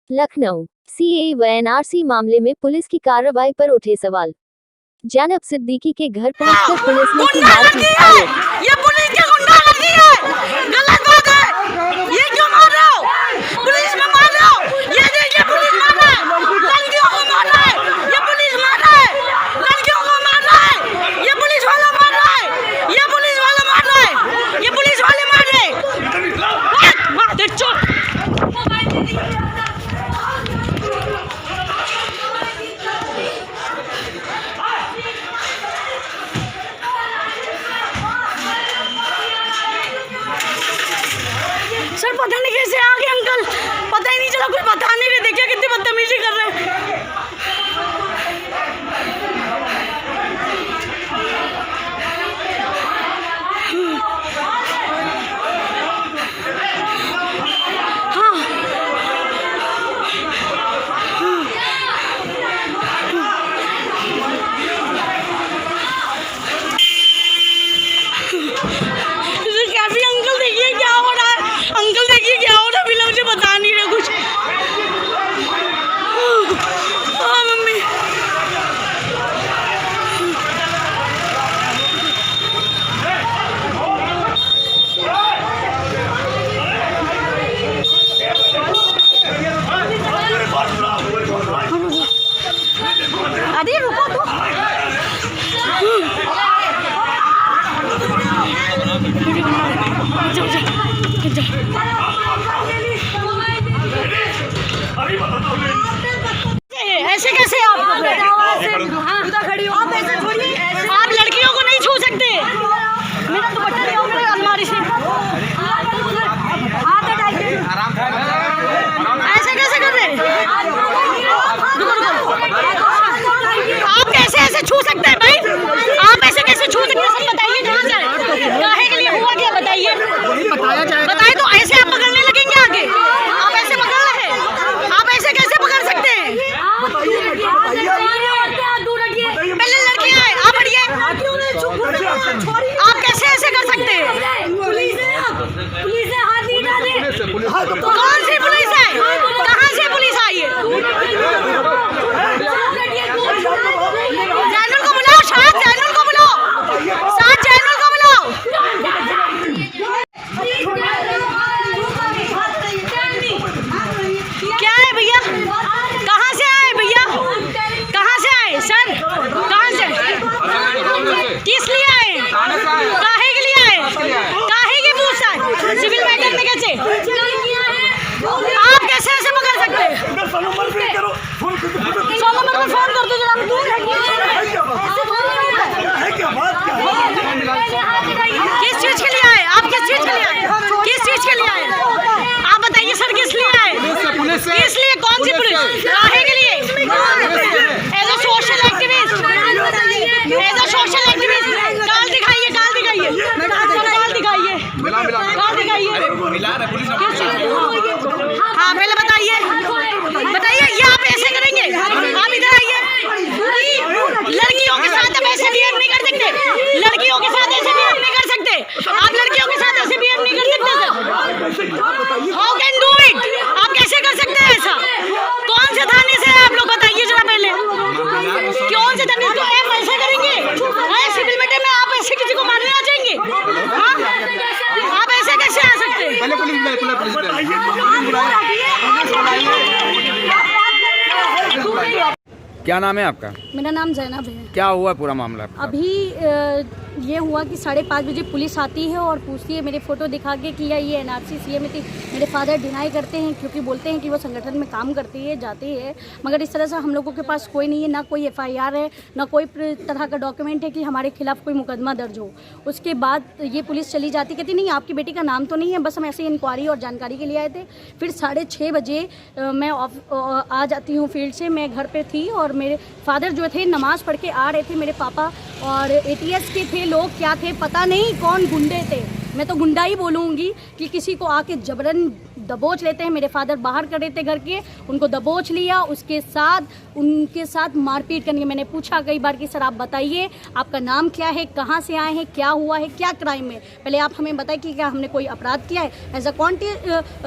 Lucknow CAA व NRC मामले में पुलिस की कार्रवाई पर उठे सवाल। जैनब सिद्दीकी के घर पहुंचकर पुलिस ने की मारपीट आरोप। ये पुलिस की गुंडागर्दी है, गलत बात है। ये क्यों मार रहे हो? पुलिस में मार रहे हो? ये देखिए पुलिस मार रहा है, लड़कियों को मार रहा है। ये पुलिस मार रहा है, लड़कियों को मार रहा है। ये पुलिस वाला मार रहा है, ये पुलिस वाला मार रहा है, ये पुलिस वाले मार रहे हैं। चुप। सर पता नहीं कैसे आ गए अंकल, पता ही नहीं चला, कुछ बता नहीं रहे। देखिए कितनी बदतमीजी कर रहे हैं। अरे रुको तो। ऐसे कैसे आप खड़ी हो? आप ऐसे छोड़िए, आप लड़कियों को नहीं छू सकते। मेरा दुपट्टा ले आओ मेरे अलमारी से। ऐसे कैसे कर रहे? आप कैसे ऐसे छू सकते हैं भाई? आप ऐसे कैसे छू सकते हैं? सब बताइए कहाँ से, काहे के लिए हुआ क्या बताइए, बताइए। तो ऐसे आप पकड़ने लगेंगे आगे? आप ऐसे पकड़ रहे हैं, आप ऐसे कैसे पकड़ सकते हैं? पहले लड़की आए, आप हटिए। आप कैसे ऐसे कर सकते हैं? पुलिस है, हाथ नहीं डाले। कौन सी पुलिस है? कहाँ से पुलिस आई है? जैनुल को बुलाओ, शायद जैनुल को बुलाओ, साथ जैनुल को बुलाओ। क्या है भैया? कहाँ से आए भैया? कहाँ से आए सर? कहाँ से? किस लिए आए? काहे के लिए आए? काहे की पूछताछ? सिविल मैटर में कैसे? आप कैसे ऐसे पकड़ सकते हैं? 100 नंबर पर फोन कर दो जरा। किस चीज के लिए आए? आप किस चीज के लिए आए? किस चीज के लिए आए? आप बताइए सर, किस लिए आए? किस लिए? कौन सी पुलिस? काहे के लिए? As a social activist, as a social activist. Call दिखाइए, काल दिखाइए, काल दिखाइए, काल दिखाइए। हाँ पहले बताइए, बताइए। ये आप ऐसे करेंगे? आप इधर आइए। लड़कियों के साथ आप ऐसे बिहेव नहीं कर सकते। लड़कियों के साथ ऐसे बिहेव नहीं कर सकते। आप लड़कियों के साथ ऐसे बिहेव नहीं कर सकते। How can do it? आप कैसे कर सकते हैं ऐसा? कौन से थाने से है आप लोग बताइए जरा पहले। कौन से थाने को आप ऐसे करेंगे? सिविल मैटर में आप ऐसे किसी को मारने आ जाएंगे? आप ऐसे कैसे आ सकते हैं? क्या नाम है आपका? मेरा नाम जैनब है। क्या हुआ पूरा मामला? अभी ये हुआ कि 5:30 बजे पुलिस आती है और पूछती है मेरे फ़ोटो दिखा के कि ये एनआरसी सीए में थी। मेरे फादर डिनाई करते हैं क्योंकि बोलते हैं कि वो संगठन में काम करती है, जाती है, मगर इस तरह से हम लोगों के पास कोई नहीं है, ना कोई एफआईआर है, ना कोई तरह का डॉक्यूमेंट है कि हमारे खिलाफ़ कोई मुकदमा दर्ज हो। उसके बाद ये पुलिस चली जाती, कहती नहीं आपकी बेटी का नाम तो नहीं है, बस हम ऐसे इंक्वायरी और जानकारी के लिए आए थे। फिर 6:30 बजे मैं आ जाती हूँ फील्ड से। मैं घर पर थी और मेरे फादर जो थे नमाज़ पढ़ के आ रहे थे। मेरे पापा और एटीएस के थे लोग, क्या थे पता नहीं, कौन गुंडे थे, मैं तो गुंडा ही बोलूँगी कि किसी को आके जबरन दबोच लेते हैं। मेरे फादर बाहर खड़े थे घर के, उनको दबोच लिया, उसके साथ उनके साथ मारपीट करनी है। मैंने पूछा कई बार कि सर आप बताइए आपका नाम क्या है, कहाँ से आए हैं, क्या हुआ है, क्या क्राइम है, पहले आप हमें बताइए कि क्या हमने कोई अपराध किया है। एज अ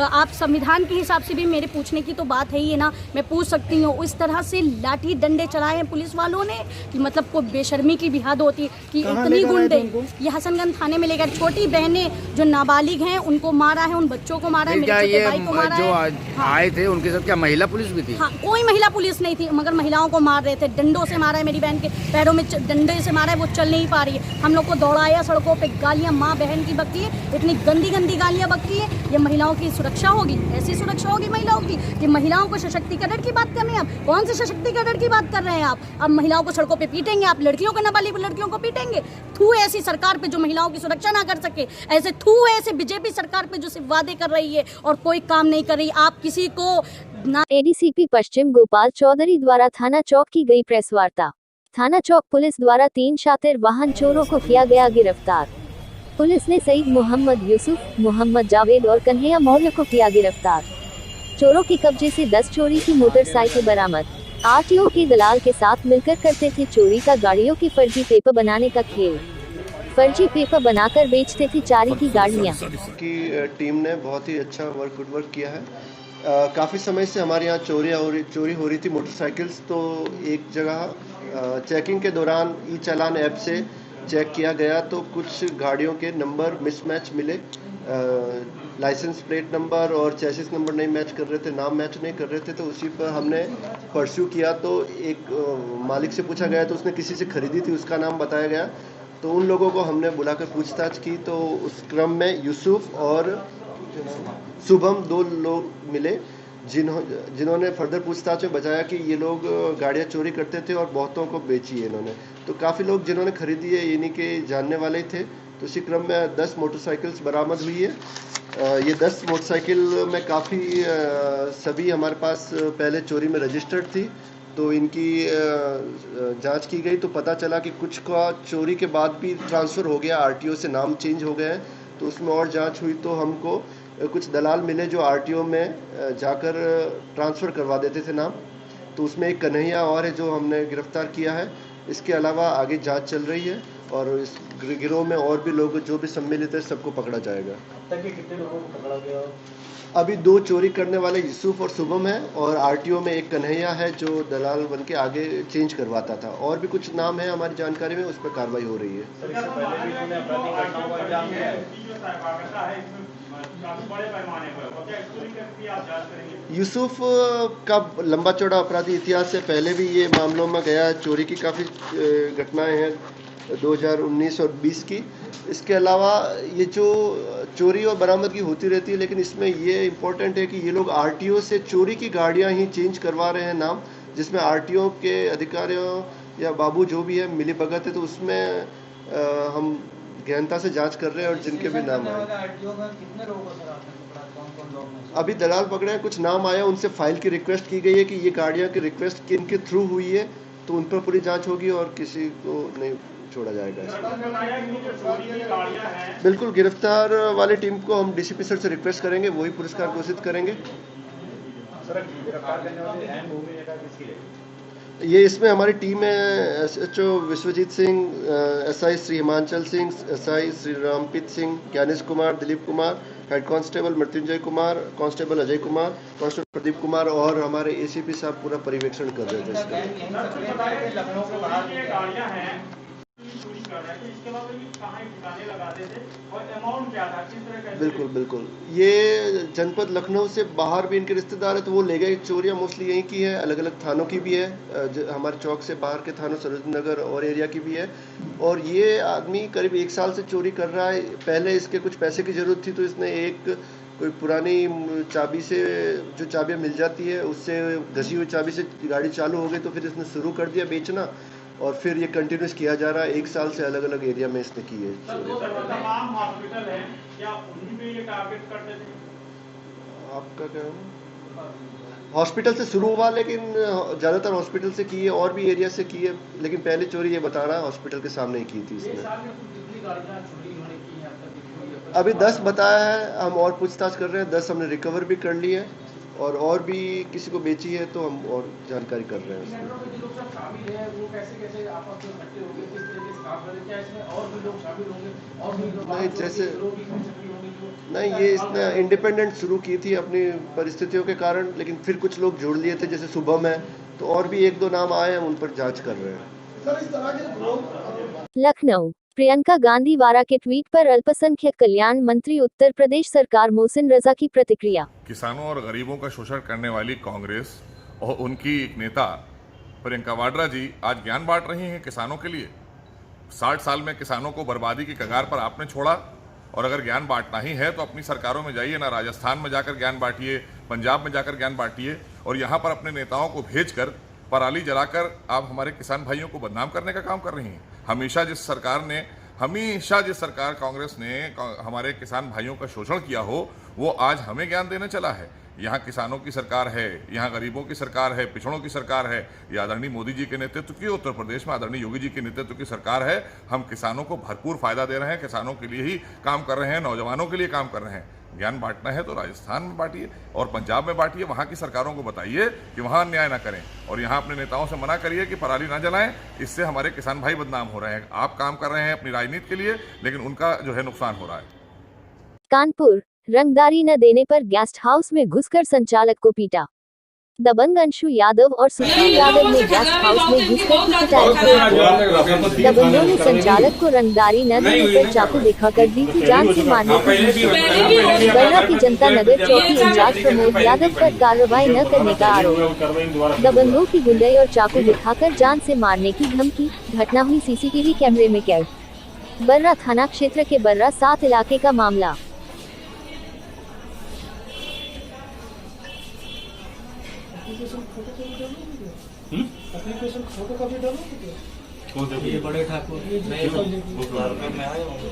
आप संविधान के हिसाब से भी मेरे पूछने की तो बात है ही है ना, मैं पूछ सकती हूँ। उस तरह से लाठी डंडे चलाए हैं पुलिस वालों ने कि मतलब कोई बेशर्मी की भी हद होती है कि इतनी गुंडे। ये हसनगंज थाने में लेकर छोटी बहनें जो नाबालिग हैं उनको मारा है, उन बच्चों को मारा है, क्या मेरे ये छोटे भाई को मारा जो है। आए थे उनके साथ क्या महिला पुलिस भी थी? हाँ, कोई महिला पुलिस नहीं थी, मगर महिलाओं को मार रहे थे, डंडों से मारा है। मेरी बहन के पैरों में डंडे से मारा है, वो चल नहीं पा रही है। हम लोग को दौड़ाया, सड़कों पे गालियां माँ बहन की बकती है, इतनी गंदी गंदी गालियां बकती है। ये महिलाओं की सुरक्षा होगी? ऐसी सुरक्षा होगी महिलाओं की कि महिलाओं को सशक्तिकरण की बात कर रहे हैं आप? कौन से सशक्तिकरण की बात कर रहे हैं आप? अब महिलाओं को सड़कों पे पीटेंगे आप, लड़कियों को, नाबालिग लड़कियों को पीटेंगे? थू है ऐसी सरकार पे जो महिलाओं की सुरक्षा ना कर सके, ऐसे थू है ऐसे बीजेपी सरकार पे जो सिर्फ वादे कर रही है और कोई काम नहीं कर रही। आप किसी को ना एडीसीपी पश्चिम गोपाल चौधरी द्वारा थाना चौक की गई प्रेस वार्ता। थाना चौक पुलिस द्वारा 3 शातिर वाहन चोरों को किया गया गिरफ्तार। पुलिस ने सईद मोहम्मद यूसुफ, मोहम्मद जावेद और कन्हैया मौर्य को किया गिरफ्तार। चोरों के कब्जे से 10 चोरी की मोटरसाइकिल बरामद। आरटीओ के दलाल के साथ मिलकर करते थे चोरी का गाड़ियों की फर्जी पेपर बनाने का खेल। फर्जी पेपर बनाकर बेचते थे चारी की गाड़ियाँ। की टीम ने बहुत ही अच्छा गुड वर्क किया है। काफ़ी समय से हमारे यहाँ चोरी हो रही थी मोटरसाइकिल्स। तो एक जगह चेकिंग के दौरान ई चालान ऐप से चेक किया गया तो कुछ गाड़ियों के नंबर मिसमैच मिले। लाइसेंस प्लेट नंबर और चेसिस नंबर नहीं मैच कर रहे थे, नाम मैच नहीं कर रहे थे। तो उसी पर हमने परस्यू किया। तो एक मालिक से पूछा गया तो उसने किसी से खरीदी थी, उसका नाम बताया गया। तो उन लोगों को हमने बुलाकर पूछताछ की। तो उस क्रम में यूसुफ और शुभम 2 लोग मिले जिन्होंने फर्दर पूछताछ में बताया कि ये लोग गाड़ियाँ चोरी करते थे और बहुतों को बेची है इन्होंने। तो काफ़ी लोग जिन्होंने खरीदी है इन्हीं के जानने वाले ही थे। तो इसी क्रम में 10 मोटरसाइकिल्स बरामद हुई है। ये 10 मोटरसाइकिल में काफ़ी सभी हमारे पास पहले चोरी में रजिस्टर्ड थी। तो इनकी जांच की गई तो पता चला कि कुछ का चोरी के बाद भी ट्रांसफ़र हो गया, आरटीओ से नाम चेंज हो गए हैं। तो उसमें और जांच हुई तो हमको कुछ दलाल मिले जो आरटीओ में जाकर ट्रांसफ़र करवा देते थे नाम। तो उसमें एक कन्हैया और है जो हमने गिरफ्तार किया है। इसके अलावा आगे जांच चल रही है और इस गिरोह में और भी लोग जो भी सम्मिलित है सबको पकड़ा जाएगा। तक कितने लोगों को पकड़ा गया? अभी 2 चोरी करने वाले यूसुफ और शुभम है और आरटीओ में एक कन्हैया है जो दलाल बन के आगे चेंज करवाता था। और भी कुछ नाम है हमारी जानकारी में, उस पर कार्रवाई हो रही है। यूसुफ का लंबा चौड़ा अपराधी इतिहास है, पहले भी ये मामलों में गया। चोरी की काफ़ी घटनाएं हैं 2019 और 20 की। इसके अलावा ये जो चोरी और बरामदगी होती रहती है, लेकिन इसमें ये इम्पोर्टेंट है कि ये लोग आरटीओ से चोरी की गाड़ियां ही चेंज करवा रहे हैं नाम, जिसमें आरटीओ के अधिकारियों या बाबू जो भी है मिली भगत है। तो उसमें हम गहनता से जांच कर रहे हैं और जिनके भी नाम आए। अभी दलाल पकड़े हैं, कुछ नाम आया, उनसे फाइल की रिक्वेस्ट की गई है कि ये गाड़ियाँ की रिक्वेस्ट किन के थ्रू हुई है। तो उन पर पूरी जाँच होगी और किसी को नहीं छोड़ा जाएगा। बिल्कुल, गिरफ्तार वाली टीम को हम डीसीपी सर से रिक्वेस्ट करेंगे, वही पुरस्कार घोषित करेंगे। ये इसमें हमारी टीम है SHO Vishwajit Singh, SI Shri Himanchal Singh, SI Shri Rampreet Singh, Gyanesh Kumar, Dilip Kumar, head constable Mrityunjay Kumar, constable Ajay Kumar, constable Pradeep Kumar और हमारे एसीपी साहब पूरा पर्यवेक्षण कर रहे थे इसका। बिल्कुल बिल्कुल, ये जनपद लखनऊ से बाहर भी इनके रिश्तेदार है तो वो ले गए। चोरियाँ मोस्टली यहीं की है, अलग अलग थानों की भी है, हमारे चौक से बाहर के थानों सरोजनी नगर और एरिया की भी है। और ये आदमी करीब 1 साल से चोरी कर रहा है। पहले इसके कुछ पैसे की ज़रूरत थी तो इसने एक कोई पुरानी चाबी से, जो चाबियाँ मिल जाती है उससे घसी हुई चाबी से गाड़ी चालू हो गई तो फिर इसने शुरू कर दिया बेचना और फिर ये कंटिन्यूस किया जा रहा है। 1 साल से अलग अलग एरिया में इसने की है। तमाम हॉस्पिटल हैं, क्या उन्हीं पे ये टारगेट करते थे? आपका क्या? हॉस्पिटल से शुरू हुआ, लेकिन ज़्यादातर हॉस्पिटल से की है और भी एरिया से की है, लेकिन पहले चोरी ये बता रहा है हॉस्पिटल के सामने ही की थी इसने। अभी 10 बताया है, हम और पूछताछ कर रहे हैं। 10 हमने रिकवर भी कर ली है और भी किसी को बेची है तो हम और जानकारी कर रहे हैं उसमें। जो लोग सब शामिल हैं वो कैसे आपस में इकट्ठे होंगे, किस तरीके से काम करें, क्या इसमें और भी लोग शामिल होंगे और भी लोग नहीं, जैसे लोग भी सक्रिय होंगे जो नहीं, ये इसने इंडिपेंडेंट शुरू की थी अपनी परिस्थितियों के कारण, लेकिन फिर कुछ लोग जोड़ लिए थे, जैसे शुभम है, तो और भी 1-2 नाम आए हैं, उन पर जांच कर रहे हैं। लखनऊ। प्रियंका गांधी वारा के ट्वीट पर अल्पसंख्यक कल्याण मंत्री उत्तर प्रदेश सरकार मोहसिन रजा की प्रतिक्रिया। किसानों और गरीबों का शोषण करने वाली कांग्रेस और उनकी एक नेता प्रियंका वाड्रा जी आज ज्ञान बांट रही हैं किसानों के लिए। 60 साल में किसानों को बर्बादी की कगार पर आपने छोड़ा, और अगर ज्ञान बांटना ही है तो अपनी सरकारों में जाइए ना, राजस्थान में जाकर ज्ञान बांटिए, पंजाब में जाकर ज्ञान बांटिए, और यहाँ पर अपने नेताओं को भेजकर पराली जलाकर आप हमारे किसान भाइयों को बदनाम करने का काम कर रही हैं। हमेशा जिस सरकार कांग्रेस ने हमारे किसान भाइयों का शोषण किया हो, वो आज हमें ज्ञान देने चला है। यहाँ किसानों की सरकार है, यहाँ गरीबों की सरकार है, पिछड़ों की सरकार है। ये आदरणीय मोदी जी के नेतृत्व की, उत्तर प्रदेश में आदरणीय योगी जी के नेतृत्व की सरकार है। हम किसानों को भरपूर फायदा दे रहे हैं, किसानों के लिए ही काम कर रहे हैं, नौजवानों के लिए काम कर रहे हैं। ज्ञान बांटना है तो राजस्थान में बांटिए और पंजाब में बांटिए, वहाँ की सरकारों को बताइए कि वहाँ अन्याय ना करें, और यहाँ अपने नेताओं से मना करिए कि पराली ना जलाएं, इससे हमारे किसान भाई बदनाम हो रहे हैं। आप काम कर रहे हैं अपनी राजनीति के लिए, लेकिन उनका जो है नुकसान हो रहा है। कानपुर। रंगदारी न देने पर गेस्ट हाउस में घुसकर संचालक को पीटा। दबंग अंशु यादव और सुशील यादव ने गेस्ट हाउस में घुसकर की पिटाई की। दबंगों ने संचालक को रंगदारी न देने पर चाकू दिखाकर दी थी जान से मारने की धमकी। बर्रा की जनता नगर चौकी इंचार्ज प्रमोद यादव पर कार्रवाई न करने का आरोप। दबंगों की गुंडई और चाकू दिखाकर जान से मारने की धमकी। घटना हुई सीसीटीवी कैमरे में कैद। बर्रा थाना क्षेत्र के बर्रा 7 इलाके का मामला। ये बड़े ठाकुर में आए होंगे।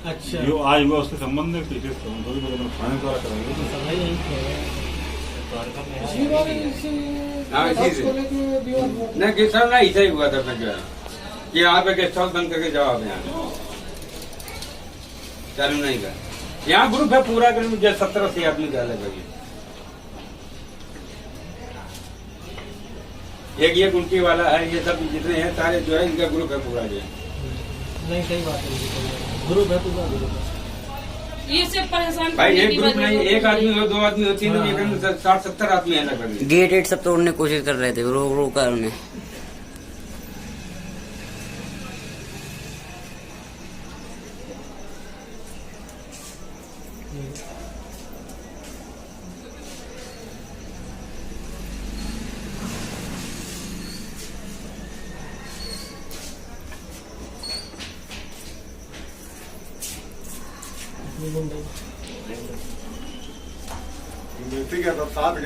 अच्छा, जो आज हुआ उसके संबंध में पीछे थाने द्वारा कराएंगे। नहीं किसान ना ऐसा ही हुआ था कि यहाँ पे गेस्ट हाउस बंद करके जवाब यहाँ चालू नहीं कर। यहाँ ग्रुप है पूरा 70-80 आदमी जा लगे। एक ये गुंटी वाला है, ये सब जितने हैं सारे जो है इनका ग्रुप है पूरा जो है। नहीं सही बात है, ग्रुप है पूरा ग्रुप। ये सब परेशान भाई एक ग्रुप नहीं, एक आदमी हो, 2 आदमी हो, 3 आदमी, 60-70 आदमी है लगभग। गेट सब तोड़ने की कोशिश कर रहे थे, रोका उन्हें। ठीक है, तो 7